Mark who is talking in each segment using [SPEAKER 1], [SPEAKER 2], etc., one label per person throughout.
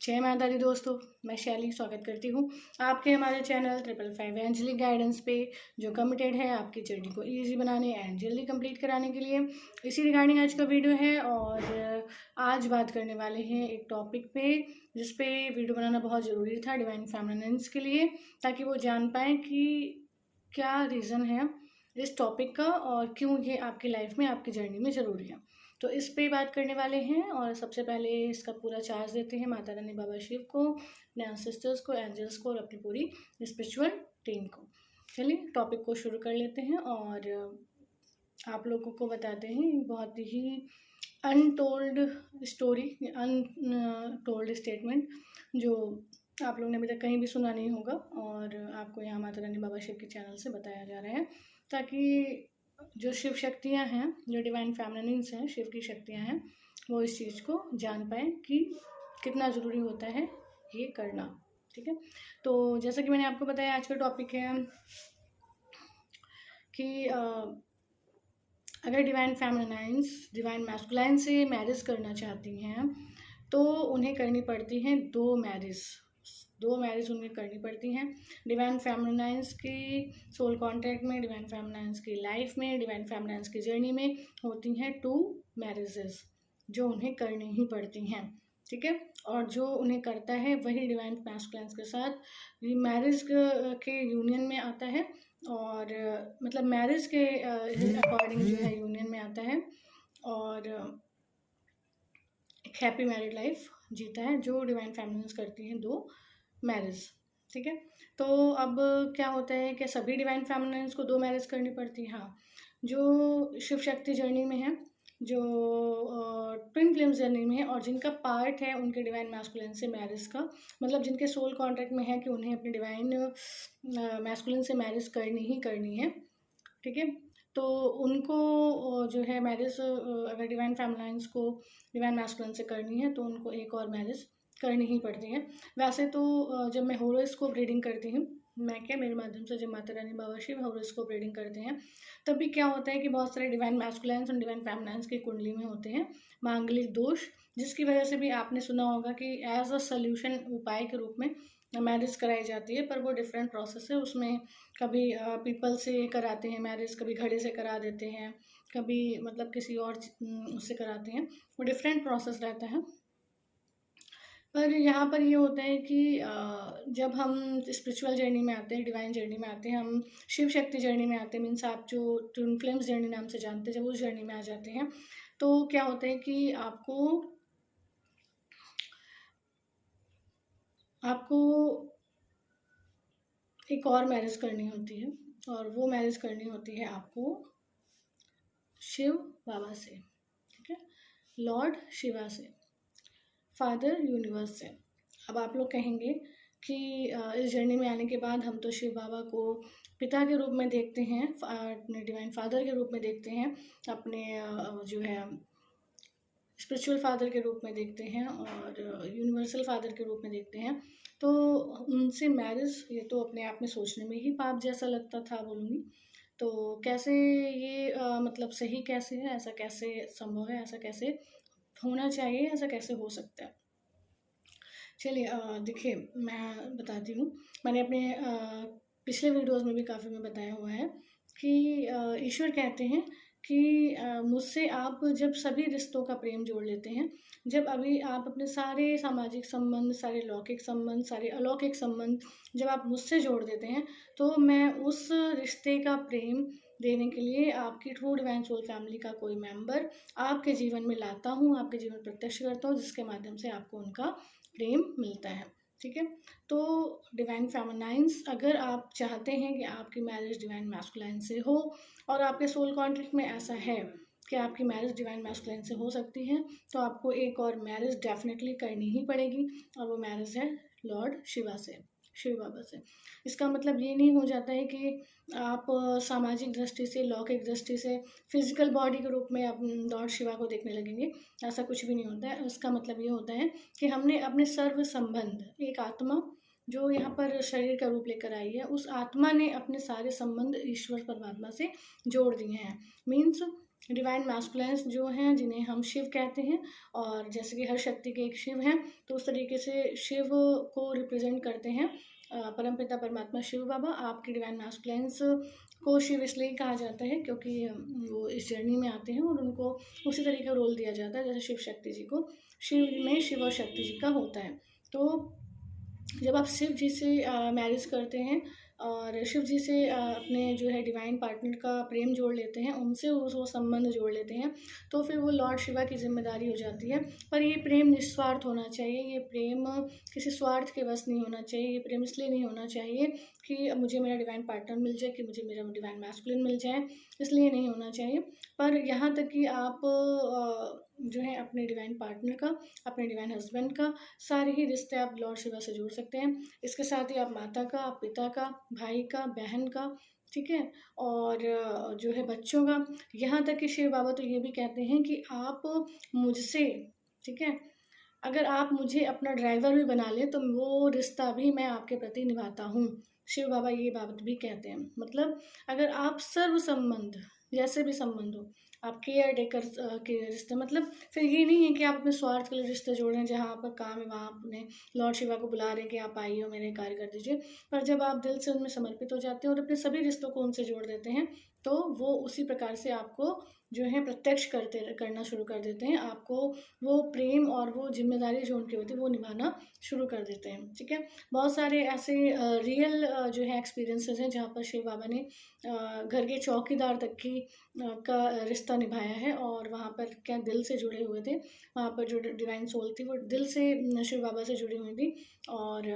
[SPEAKER 1] जय माता दी दोस्तों, मैं शैली स्वागत करती हूँ आपके हमारे चैनल 555 एंजलिक गाइडेंस पे, जो कमिटेड है आपकी जर्नी को इजी बनाने एंड जल्दी कंप्लीट कराने के लिए। इसी रिगार्डिंग आज का वीडियो है और आज बात करने वाले हैं एक टॉपिक पे जिस पे वीडियो बनाना बहुत ज़रूरी था डिवाइन फेमिनिन्स के लिए, ताकि वो जान पाएँ कि क्या रीज़न है इस टॉपिक का और क्यों ये आपकी लाइफ में आपकी जर्नी में ज़रूरी है। तो इस पे बात करने वाले हैं और सबसे पहले इसका पूरा चार्ज देते हैं माता रानी बाबा शिव को, अपने एंसेस्टर्स को, एंजल्स को और अपनी पूरी स्पिरिचुअल टीम को। चलिए टॉपिक को शुरू कर लेते हैं और आप लोगों को बताते हैं बहुत ही अनटोल्ड स्टोरी, अनटोल्ड स्टेटमेंट जो आप लोगों ने अभी तक कहीं भी सुना नहीं होगा और आपको यहाँ माता रानी बाबा शिव के चैनल से बताया जा रहा है, ताकि जो शिव शक्तियाँ हैं, जो डिवाइन फेमिनिन्स हैं, शिव की शक्तियाँ हैं, वो इस चीज़ को जान पाएँ कि कितना ज़रूरी होता है ये करना। ठीक है, तो जैसा कि मैंने आपको बताया आज का टॉपिक है कि अगर डिवाइन फेमिनिन्स डिवाइन मैस्कुलाइन से मैरिज करना चाहती हैं तो उन्हें करनी पड़ती हैं दो मैरिज उन्हें करनी पड़ती हैं। डिवाइन फेमिनिन्स की सोल कॉन्ट्रैक्ट में, डिवाइन फेमिनिन्स की लाइफ में, डिवाइन फेमिनिन्स की जर्नी में होती हैं 2 मैरिजेस जो उन्हें करनी ही पड़ती हैं। ठीक है, और जो उन्हें करता है वही डिवाइन मैस्कुलाइन्स के साथ मैरिज के यूनियन में आता है और मतलब मैरिज के अकॉर्डिंग जो है यूनियन में आता है और एक हैप्पी मैरिड लाइफ जीता है जो डिवाइन फेमिनिन्स करती हैं 2 मैरिज। ठीक है, तो अब क्या होता है कि सभी डिवाइन फेमिनिन्स को 2 मैरिज करनी पड़ती है। हाँ, जो शिव शक्ति जर्नी में है, जो ट्विन फ्लेम्स जर्नी में है और जिनका पार्ट है उनके डिवाइन मैस्कुलिन से मैरिज का, मतलब जिनके सोल कॉन्ट्रैक्ट में है कि उन्हें अपने डिवाइन मैस्कुलिन से मैरिज करनी ही करनी है। ठीक है, तो उनको जो है मैरिज अगर डिवाइन फेमिनिन्स को डिवाइन मैस्कुलिन से करनी है तो उनको एक और मैरिज करनी ही पड़ती है। वैसे तो जब मैं हॉरोस्कोप रीडिंग करती हूँ, मैं क्या मेरे माध्यम से जब माता रानी बाबा शिव हॉरोस्कोप रीडिंग करते हैं तब भी क्या होता है कि बहुत सारे डिवाइन मैस्कुलाइन्स और डिवाइन फेमिनिन्स की कुंडली में होते हैं मांगलिक दोष, जिसकी वजह से भी आपने सुना होगा कि एज अ सल्यूशन उपाय के रूप में मैरिज कराई जाती है, पर वो डिफरेंट प्रोसेस है। उसमें कभी पीपल से कराते हैं मैरिज, कभी घड़े से करा देते हैं, कभी मतलब किसी और उससे कराते हैं, वो डिफरेंट प्रोसेस रहता है। पर यहाँ पर ये होता है कि जब हम स्पिरिचुअल जर्नी में आते हैं, डिवाइन जर्नी में आते हैं, हम शिव शक्ति जर्नी में आते हैं, मीन्स आप जो ट्विन फ्लेम्स जर्नी नाम से जानते हैं, जब उस जर्नी में आ जाते हैं तो क्या होता है कि आपको एक और मैरिज करनी होती है और वो मैरिज करनी होती है आपको शिव बाबा से। ठीक है, लॉर्ड शिवा से, फादर यूनिवर्स से। अब आप लोग कहेंगे कि इस जर्नी में आने के बाद हम तो शिव बाबा को पिता के रूप में देखते हैं, अपने डिवाइन फादर के रूप में देखते हैं, अपने जो है स्पिरिचुअल फादर के रूप में देखते हैं और यूनिवर्सल फादर के रूप में देखते हैं, तो उनसे मैरिज ये तो अपने आप में सोचने में ही पाप जैसा लगता था बोलूँगी। तो कैसे ये मतलब सही कैसे है, ऐसा कैसे संभव है, ऐसा कैसे होना चाहिए, ऐसा कैसे हो सकता है। चलिए देखिए मैं बताती हूँ, मैंने अपने पिछले वीडियोज़ में भी काफ़ी में बताया हुआ है कि ईश्वर कहते हैं कि मुझसे आप जब सभी रिश्तों का प्रेम जोड़ लेते हैं, जब अभी आप अपने सारे सामाजिक संबंध, सारे लौकिक संबंध, सारे अलौकिक संबंध जब आप मुझसे जोड़ देते हैं, तो मैं उस रिश्ते का प्रेम देने के लिए आपकी ट्रू डिवाइन सोल फैमिली का कोई मेंबर आपके जीवन में लाता हूँ, आपके जीवन में प्रत्यक्ष करता हूँ, जिसके माध्यम से आपको उनका प्रेम मिलता है। ठीक है, तो डिवाइन फेमिनिन्स अगर आप चाहते हैं कि आपकी मैरिज डिवाइन मैस्कुलाइन से हो और आपके सोल कॉन्ट्रैक्ट में ऐसा है कि आपकी मैरिज डिवाइन मैस्कुलाइन से हो सकती है, तो आपको एक और मैरिज डेफिनेटली करनी ही पड़ेगी और वो मैरिज है लॉर्ड शिवा से, शिव बाबा से। इसका मतलब ये नहीं हो जाता है कि आप सामाजिक दृष्टि से, लौकिक दृष्टि से, फिजिकल बॉडी के रूप में आप लॉर्ड शिवा को देखने लगेंगे, ऐसा कुछ भी नहीं होता है। उसका मतलब ये होता है कि हमने अपने सर्व संबंध, एक आत्मा जो यहाँ पर शरीर का रूप लेकर आई है, उस आत्मा ने अपने सारे संबंध ईश्वर परमात्मा से जोड़ दिए हैं। मीन्स डिवाइन मैस्कुलिन्स जो हैं जिन्हें हम शिव कहते हैं, और जैसे कि हर शक्ति के एक शिव हैं, तो उस तरीके से शिव को रिप्रेजेंट करते हैं परमपिता परमात्मा शिव बाबा। आपके डिवाइन मैस्कुलिन्स को शिव इसलिए कहा जाता है क्योंकि वो इस जर्नी में आते हैं और उनको उसी तरीके का रोल दिया जाता है जैसे शिव शक्ति जी को शिव में शिव और शक्ति जी का होता है। तो जब आप शिव जी से मैरिज करते हैं और शिव जी से अपने जो है डिवाइन पार्टनर का प्रेम जोड़ लेते हैं, उनसे वो संबंध जोड़ लेते हैं, तो फिर वो लॉर्ड शिवा की जिम्मेदारी हो जाती है। पर ये प्रेम निस्वार्थ होना चाहिए, ये प्रेम किसी स्वार्थ के वश नहीं होना चाहिए। ये प्रेम इसलिए नहीं होना चाहिए कि मुझे मेरा डिवाइन पार्टनर मिल जाए, कि मुझे मेरा डिवाइन मैस्कुलिन मिल जाए, इसलिए नहीं होना चाहिए। पर यहाँ तक कि आप जो है अपने डिवाइन पार्टनर का, अपने डिवाइन हस्बैंड का, सारे ही रिश्ते आप लॉर्ड शिवा से जोड़ सकते हैं। इसके साथ ही आप माता का, आप पिता का, भाई का, बहन का, ठीक है, और जो है बच्चों का। यहाँ तक कि शिव बाबा तो ये भी कहते हैं कि आप मुझसे, ठीक है, अगर आप मुझे अपना ड्राइवर भी बना ले तो वो रिश्ता भी मैं आपके प्रति निभाता हूँ। शिव बाबा ये बात भी कहते हैं। मतलब अगर आप सर्व संबंध, जैसे भी संबंध हो, आप केयर टेकर के रिश्ते, मतलब फिर ये नहीं है कि आप अपने स्वार्थ के लिए रिश्ते जोड़ रहे हैं, जहाँ आपका काम है वहाँ अपने लॉर्ड शिवा को बुला रहे हैं कि आप आइए और मेरे कार्य कर दीजिए। पर जब आप दिल से उनमें समर्पित हो जाते हैं और अपने सभी रिश्तों को उनसे जोड़ देते हैं, तो वो उसी प्रकार से आपको जो है प्रत्यक्ष करना शुरू कर देते हैं। आपको वो प्रेम और वो जिम्मेदारी जो उनकी होती है वो निभाना शुरू कर देते हैं, ठीक है। बहुत सारे ऐसे रियल जो है एक्सपीरियंसेस हैं जहाँ पर शिव बाबा ने घर के चौकीदार तक की का रिश्ता निभाया है, और वहाँ पर क्या दिल से जुड़े हुए थे। वहाँ पर जो डिवाइन सोल थी वो दिल से शिव बाबा से जुड़ी हुई थी, और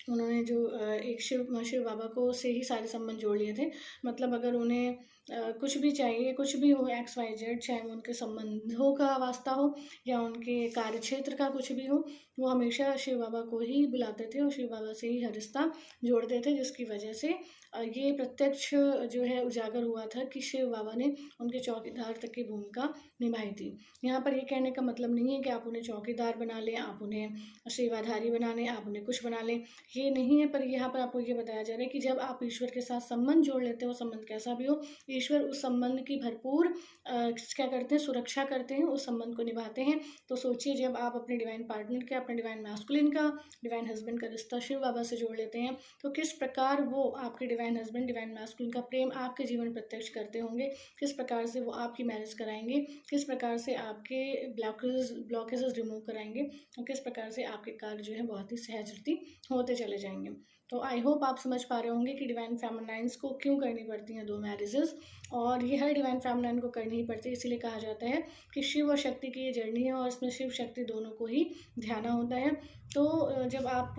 [SPEAKER 1] उन्होंने जो एक शिव बाबा को से ही सारे संबंध जोड़ लिए थे। मतलब अगर उन्हें कुछ भी चाहिए, कुछ भी हो XYZ, चाहे वो उनके संबंधों का वास्ता हो या उनके कार्य क्षेत्र का कुछ भी हो, वो हमेशा शिव बाबा को ही बुलाते थे और शिव बाबा से ही हर रिश्ता जोड़ते थे, जिसकी वजह से ये प्रत्यक्ष जो है उजागर हुआ था कि शिव बाबा ने उनके चौकीदार तक की भूमिका निभाई थी। यहाँ पर ये कहने का मतलब नहीं है कि आप उन्हें चौकीदार बना लें, आप उन्हें सेवाधारी बना लें, आप उन्हें कुछ बना लें, ये नहीं है। पर यहाँ पर आपको ये बताया जा रहा है कि जब आप ईश्वर के साथ संबंध जोड़ लेते हो, संबंध कैसा भी हो, ईश्वर उस संबंध की भरपूर क्या करते हैं, सुरक्षा करते हैं, उस संबंध को निभाते हैं। तो सोचिए जब आप अपने डिवाइन पार्टनर के, अपने डिवाइन मैस्कुलिन का, डिवाइन हस्बैंड का रिश्ता शिव बाबा से जोड़ लेते हैं, तो किस प्रकार वो आपके डिवाइन हस्बैंड, डिवाइन मैस्कुलिन का प्रेम आपके जीवन प्रत्यक्ष करते होंगे, किस प्रकार से वो आपकी मैरिज कराएंगे, किस प्रकार से आपके ब्लॉकेजेस रिमूव कराएंगे, और किस प्रकार से आपके कार्य जो है बहुत ही सहजती होते चले जाएंगे। तो आई होप आप समझ पा रहे होंगे कि डिवाइन फेमिनाइन्स को क्यों करनी पड़ती हैं 2 मैरिजेस, और ये हर डिवाइन फेमिनाइन को करनी ही पड़ती है। इसीलिए कहा जाता है कि शिव और शक्ति की ये जर्नी है और इसमें शिव शक्ति दोनों को ही ध्याना होता है। तो जब आप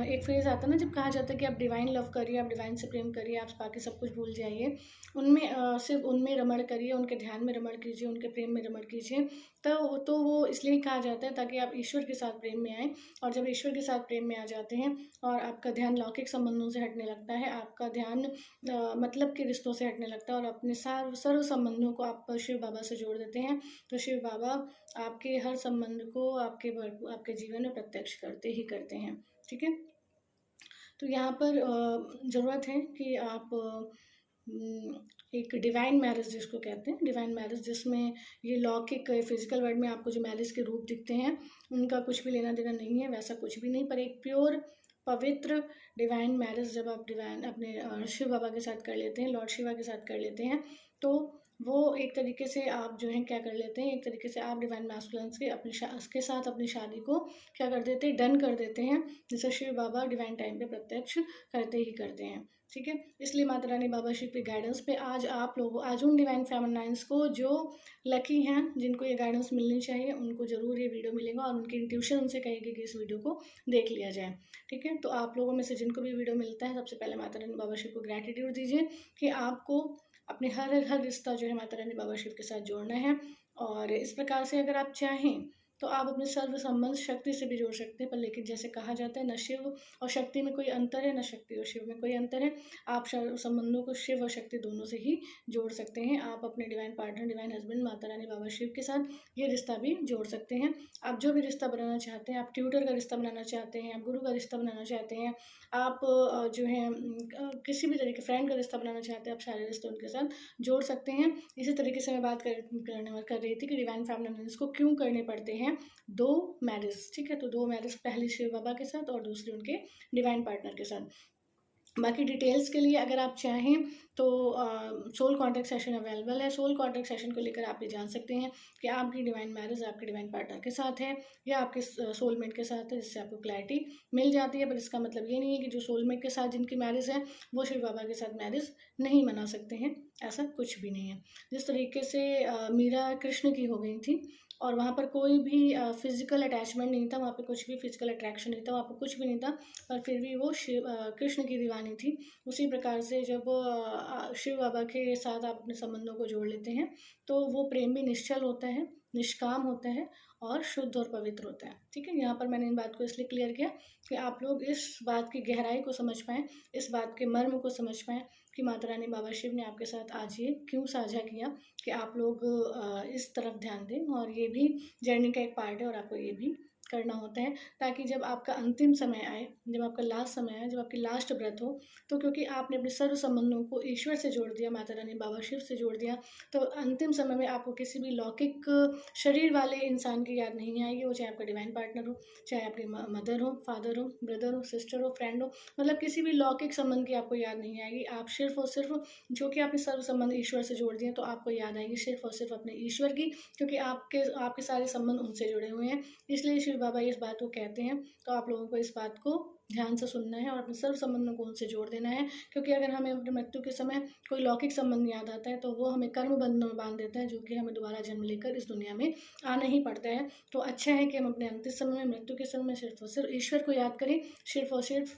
[SPEAKER 1] एक फेज़ आता है ना, जब कहा जाता है कि आप डिवाइन लव करिए, आप डिवाइन से प्रेम करिए, आप बाकी सब कुछ भूल जाइए, उनमें सिर्फ उनमें रमण करिए, उनके ध्यान में रमण कीजिए, उनके प्रेम में रमण कीजिए। तो वो इसलिए कहा जाता है ताकि आप ईश्वर के साथ प्रेम में आएँ, और जब ईश्वर के साथ प्रेम में आ जाते हैं और आपका ध्यान लौकिक संबंधों से हटने लगता है, आपका ध्यान मतलब के रिश्तों से हटने लगता है और अपने सर्व संबंधों को आप शिव बाबा से जोड़ देते हैं, तो शिव बाबा आपके हर संबंध को आपके जीवन में प्रत्यक्ष करते ही करते हैं, ठीक है। तो यहाँ पर ज़रूरत है कि आप एक डिवाइन मैरिज जिसको कहते हैं, डिवाइन मैरिज जिसमें ये लौकिक फिजिकल वर्ल्ड में आपको जो मैरिज के रूप दिखते हैं उनका कुछ भी लेना देना नहीं है, वैसा कुछ भी नहीं। पर एक प्योर पवित्र डिवाइन मैरिज जब आप डिवाइन अपने शिव बाबा के साथ कर लेते हैं, लॉर्ड शिवा के साथ कर लेते हैं, तो वो एक तरीके से आप जो है क्या कर लेते हैं, एक तरीके से आप डिवाइन मैस्कुलिन्स के साथ अपनी शादी को क्या कर देते हैं, डन कर देते हैं, जैसे शिव बाबा डिवाइन टाइम पे प्रत्यक्ष करते ही करते हैं, ठीक है। इसलिए माता रानी बाबा शिव के गाइडेंस पे आज उन डिवाइन फेमिनाइन्स को जो लकी हैं, जिनको ये गाइडेंस मिलनी चाहिए, उनको ज़रूर ये वीडियो मिलेगा और उनकी इंट्यूशन उनसे कहेगी कि इस वीडियो को देख लिया जाए, ठीक है। तो आप लोगों में से जिनको भी वीडियो मिलता है, सबसे पहले माता रानी बाबा शिव को ग्रैटिट्यूड दीजिए कि आपको अपने हर रिश्ता जो है माता रानी बाबा शिव के साथ जोड़ना है। और इस प्रकार से अगर आप चाहें तो आप अपने सर्व संबंध शक्ति से भी जोड़ सकते हैं। पर लेकिन जैसे कहा जाता है, न शिव और शक्ति में कोई अंतर है, न शक्ति और शिव में कोई अंतर है। आप सर्व संबंधों को शिव और शक्ति दोनों से ही जोड़ सकते हैं। आप अपने divine partner, divine husband, Mata Rani, बाबा शिव के साथ ये रिश्ता भी जोड़ सकते हैं। आप जो भी रिश्ता बनाना चाहते हैं, आप ट्यूटर का रिश्ता बनाना चाहते हैं, आप गुरु का रिश्ता बनाना चाहते हैं, आप जो है किसी भी तरीके फ्रेंड का रिश्ता बनाना चाहते हैं, आप सारे रिश्ते उनके साथ जोड़ सकते हैं। इसी तरीके से मैं बात कर रही थी कि डिवाइन फैमिली को क्यों करने पड़ते हैं 2 मैरिज, ठीक है। तो 2 मैरिज, पहली शिव बाबा के साथ और दूसरी उनके डिवाइन पार्टनर के साथ। बाकी डिटेल्स के लिए अगर आप चाहें तो सोल कॉन्टैक्ट सेशन अवेलेबल है। सोल कॉन्टैक्ट सेशन को लेकर आप ये जान सकते हैं कि आपकी डिवाइन मैरिज आपके डिवाइन पार्टनर के साथ है या आपके सोलमेट के साथ है, जिससे आपको क्लैरिटी मिल जाती है। पर इसका मतलब ये नहीं है कि जो सोलमेट के साथ जिनकी मैरिज है वो शिव बाबा के साथ मैरिज नहीं मना सकते हैं, ऐसा कुछ भी नहीं है। जिस तरीके से मीरा कृष्ण की हो गई थी और वहाँ पर कोई भी फिजिकल अटैचमेंट नहीं था, वहाँ पे कुछ भी फिजिकल अट्रैक्शन नहीं था, वहाँ पर कुछ भी नहीं था, पर फिर भी वो कृष्ण की दीवानी थी। उसी प्रकार से जब शिव बाबा के साथ आप अपने संबंधों को जोड़ लेते हैं तो वो प्रेम भी निश्चल होता है, निष्काम होता है और शुद्ध और पवित्र होता है, ठीक है। यहाँ पर मैंने इन बात को इसलिए क्लियर किया कि आप लोग इस बात की गहराई को समझ पाएँ, इस बात के मर्म को समझ पाएँ कि माता रानी, बाबा शिव ने आपके साथ आज ये क्यों साझा किया कि आप लोग इस तरफ ध्यान दें। और ये भी जर्नी का एक पार्ट है और आपको ये भी करना होता है, ताकि जब आपका अंतिम समय आए, जब आपका लास्ट समय आए, जब आपकी लास्ट ब्रेथ हो, तो क्योंकि आपने अपने सर्व संबंधों को ईश्वर से जोड़ दिया, माता रानी, बाबा शिव से जोड़ दिया, तो अंतिम समय में आपको किसी भी लौकिक शरीर वाले इंसान की याद नहीं आएगी। वो चाहे आपका डिवाइन पार्टनर हो, चाहे आपके मदर हो, फादर हो, ब्रदर हो, सिस्टर हो, फ्रेंड हो, मतलब किसी भी लौकिक संबंध की आपको याद नहीं आएगी। आप सिर्फ और सिर्फ, जो कि आपने सर्व संबंध ईश्वर से जोड़ दिए, तो आपको याद आएगी सिर्फ और सिर्फ अपने ईश्वर की, क्योंकि आपके सारे संबंध उनसे जुड़े हुए हैं। इसलिए शिव बाबा इस बात को कहते हैं। तो आप लोगों को इस बात को ध्यान से सुनना है और अपने सर्व संबंधों को उनसे जोड़ देना है, क्योंकि अगर हमें अपने मृत्यु के समय कोई लौकिक संबंध याद आता है तो वो हमें कर्म बंधनों में बांध देता है, जो कि हमें दोबारा जन्म लेकर इस दुनिया में आना ही पड़ता है। तो अच्छा है कि हम अपने अंतिम समय में, मृत्यु के समय में सिर्फ और सिर्फ ईश्वर को याद करें, सिर्फ और सिर्फ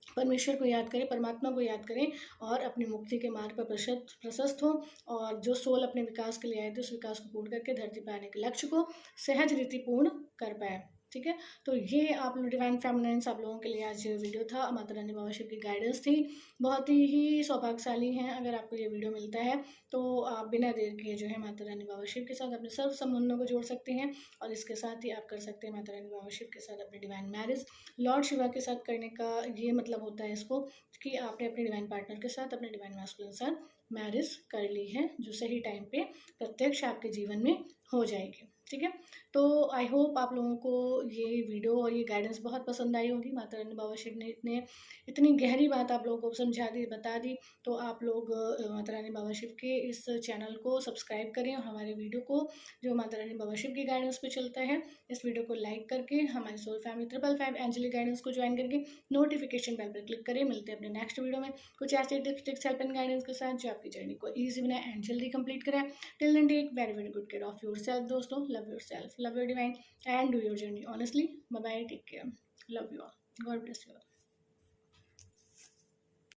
[SPEAKER 1] परमेश्वर को याद करें, परमात्मा को याद करें और अपनी मुक्ति के मार्ग पर प्रशस्त हो। और जो सोल अपने विकास के लिए आए थे, उस विकास को पूर्ण करके धरती पर आने के लक्ष्य को सहज रीति पूर्ण कर पाए, ठीक है। तो ये आप लोग डिवाइन फेमिनाइन्स आप लोगों के लिए आज वीडियो था। माता रानी, बाबा शिव की गाइडेंस थी। बहुत ही सौभाग्यशाली हैं अगर आपको ये वीडियो मिलता है, तो आप बिना देर किए जो है माता रानी, बाबा शिव के साथ अपने सर्व संबंधों को जोड़ सकते हैं। और इसके साथ ही आप कर सकते हैं माता रानी, बाबा शिव के साथ अपनी डिवाइन मैरिज लॉर्ड शिवा के साथ करने का ये मतलब होता है इसको कि आपने अपने डिवाइन पार्टनर के साथ, अपने डिवाइन मैस्कुलिन के साथ मैरिज कर ली है, जो सही टाइम पे प्रत्यक्ष आपके जीवन में हो जाएगी, ठीक है। तो आई होप आप लोगों को ये वीडियो और ये गाइडेंस बहुत पसंद आई होगी। माता रानी, बाबा शिव ने इतनी गहरी बात आप लोगों को समझा दी, बता दी। तो आप लोग माता रानी, बाबा शिव के इस चैनल को सब्सक्राइब करें और हमारे वीडियो को, जो माता रानी, बाबा शिव की गाइडेंस पे चलता है, इस वीडियो को लाइक करके हमारी सोल फैमिली 555 एंजेलिक गाइडेंस को ज्वाइन करके नोटिफिकेशन बेल पर क्लिक करें। मिलते हैं अपने नेक्स्ट वीडियो में कुछ ऐसे tips, tricks, help and guidance के साथ, जो आपकी जर्नी को ईजी बनाए एंड जल्दी कंप्लीट करें। Till then take very very good care of yourself दोस्तों। Love yourself, love your divine and do your journey honestly. Bye bye, take care, love you all, God bless you all.